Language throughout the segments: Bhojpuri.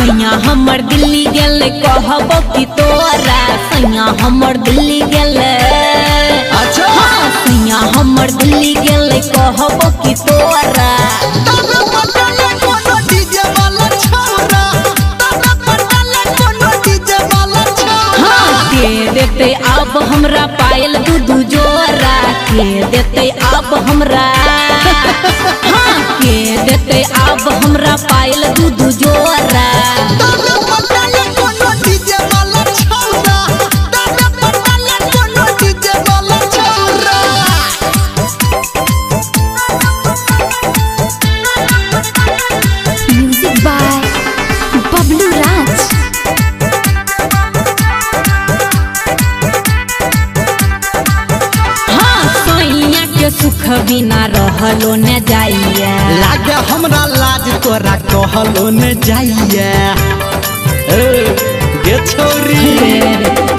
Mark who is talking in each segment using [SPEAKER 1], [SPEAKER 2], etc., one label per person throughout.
[SPEAKER 1] सैया हमर दिल्ली गेले कहब कि तोरा सैया हमर दिल्ली गेले।
[SPEAKER 2] अच्छा
[SPEAKER 1] सैया हमर दिल्ली गेले कहब कि तोरा के देते अब हमरा पायल दूधू जोरा के देते अब हमरा के देते अब हमरा पायल दूधू जोरा।
[SPEAKER 3] म्यूजिक बाय बबलू राज।
[SPEAKER 1] सुख बिना रहलो न जाइए
[SPEAKER 2] लागे हमरा लाज तोरा कहलो न जाइए। गे छोरी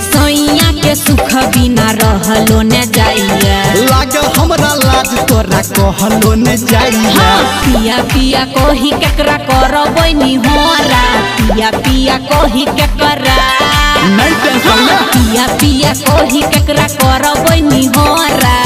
[SPEAKER 1] सैया के सुख बिना रहलो न जाइए
[SPEAKER 2] लागे हमरा लाज तोरा कहलो न जाइए।
[SPEAKER 1] पिया पिया कही केकरा करबै निहोरा पिया पिया कही केकरा
[SPEAKER 2] नहीं टेंशन ले
[SPEAKER 1] पिया पिया कही केकरा करबै निहोरा।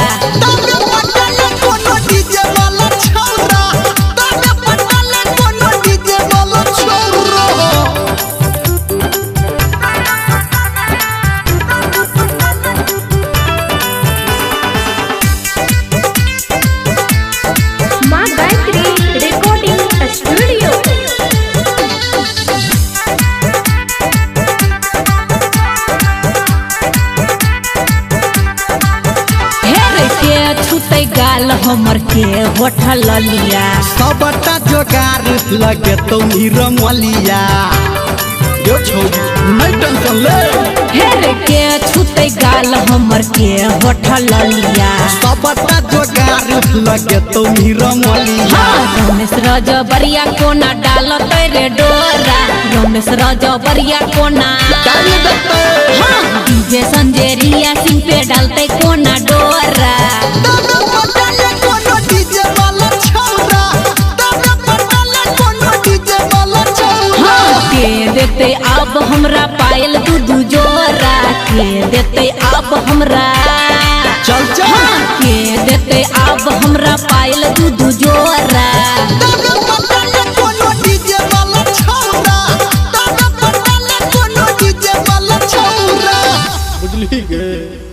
[SPEAKER 3] माँ गायत्री रिकॉर्डिंग स्टूडियो।
[SPEAKER 1] हेरे के छुते गाल हमर के होठल लिया
[SPEAKER 2] सबटा जोगार लगे तो रमलिया। यो छोरी नहीं टेंशन ले
[SPEAKER 1] हेरे के छुते गाल हमर के होठल लिया
[SPEAKER 2] सबटा जोगार लगे तो रमलिया।
[SPEAKER 1] रमेश रजबरिया कोना डालत रे डोरा रमेश रजबरिया कोना
[SPEAKER 2] डाली देते
[SPEAKER 1] डीजे संजेरिया सिंह पे डालते कोना डोरा। के देते अब हमरा पायल दूधू जोरा के देते अब हमरा
[SPEAKER 2] चल चल
[SPEAKER 1] के देते अब हमरा पायल दूधू जोरा।
[SPEAKER 2] बुझली गे।